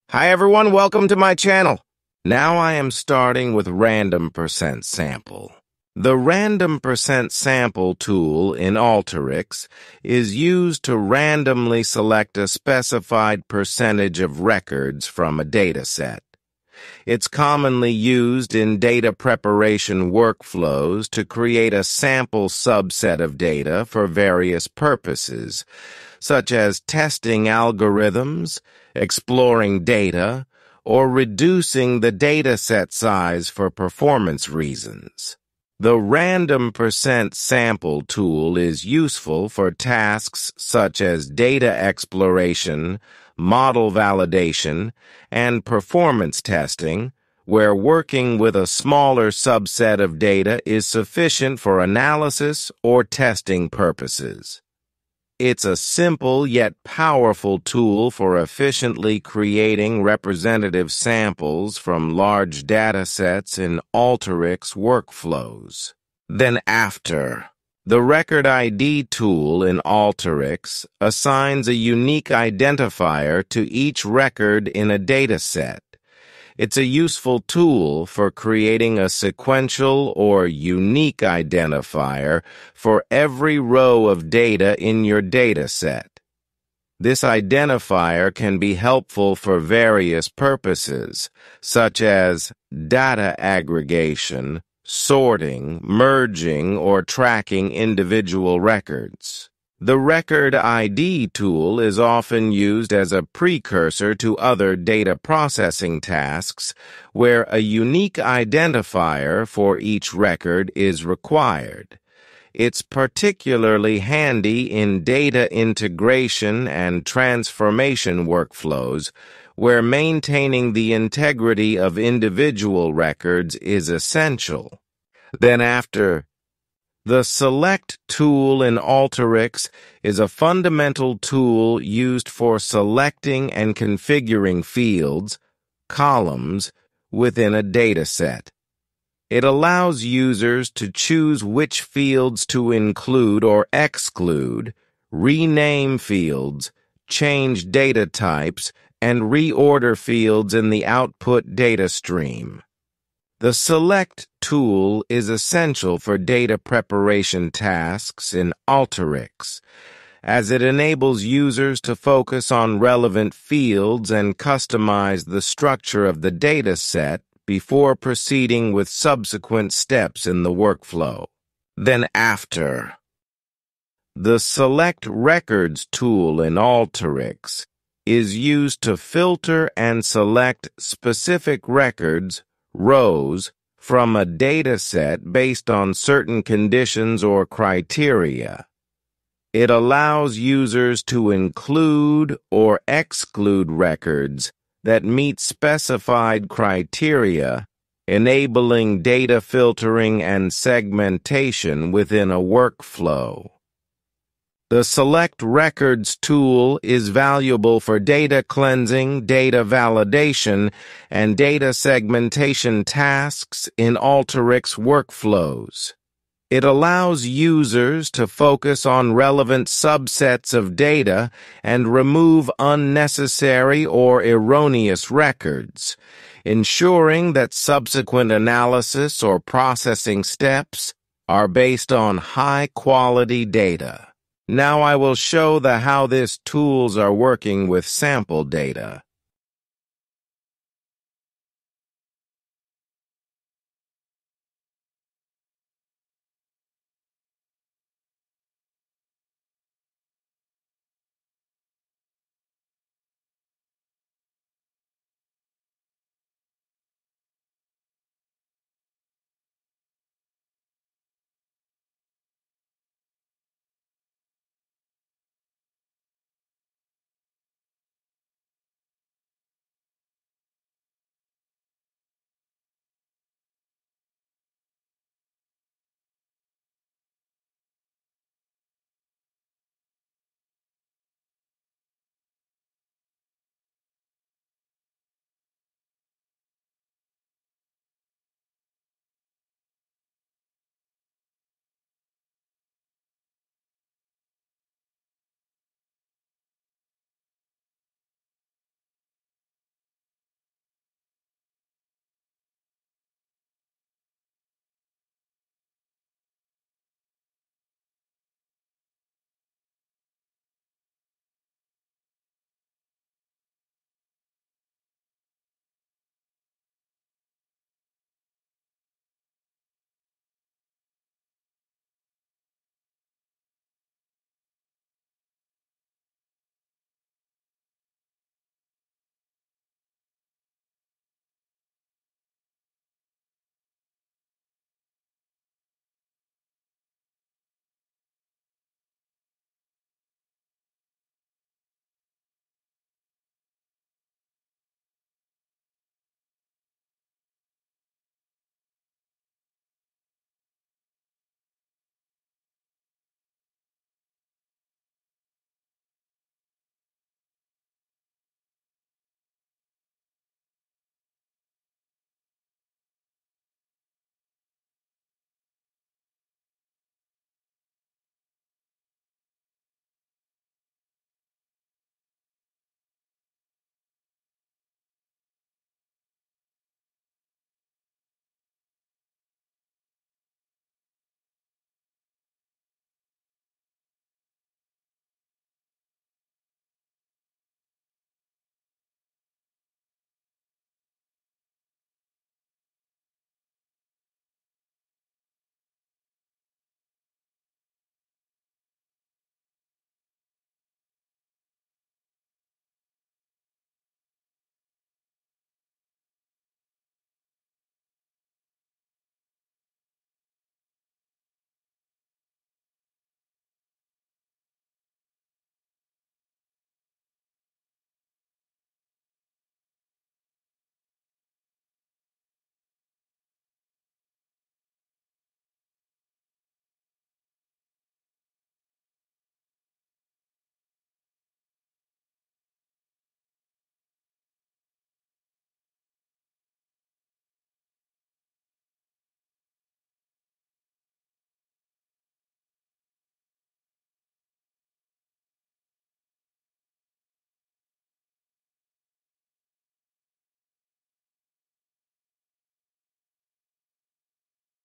Hi everyone, welcome to my channel. Now I am starting with random percent sample. The random percent sample tool in ALTERYX is used to randomly select a specified percentage of records from a dataset. It's commonly used in data preparation workflows to create a sample subset of data for various purposes, such as testing algorithms, exploring data, or reducing the dataset size for performance reasons. The random percent sample tool is useful for tasks such as data exploration, model validation, and performance testing, where working with a smaller subset of data is sufficient for analysis or testing purposes. It's a simple yet powerful tool for efficiently creating representative samples from large datasets in ALTERYX workflows. Then after, the Record ID tool in ALTERYX assigns a unique identifier to each record in a dataset. It's a useful tool for creating a sequential or unique identifier for every row of data in your dataset. This identifier can be helpful for various purposes, such as data aggregation, sorting, merging, or tracking individual records. The Record ID tool is often used as a precursor to other data processing tasks where a unique identifier for each record is required. It's particularly handy in data integration and transformation workflows where maintaining the integrity of individual records is essential. Then after, the Select tool in ALTERYX is a fundamental tool used for selecting and configuring fields, columns, within a dataset. It allows users to choose which fields to include or exclude, rename fields, change data types, and reorder fields in the output data stream. The Select tool is essential for data preparation tasks in ALTERYX, as it enables users to focus on relevant fields and customize the structure of the dataset before proceeding with subsequent steps in the workflow. Then after, the Select Records tool in ALTERYX is used to filter and select specific records, rows, from a dataset based on certain conditions or criteria. It allows users to include or exclude records that meet specified criteria, enabling data filtering and segmentation within a workflow. The Select Records tool is valuable for data cleansing, data validation, and data segmentation tasks in ALTERYX workflows. It allows users to focus on relevant subsets of data and remove unnecessary or erroneous records, ensuring that subsequent analysis or processing steps are based on high-quality data. Now I will show how these tools are working with sample data.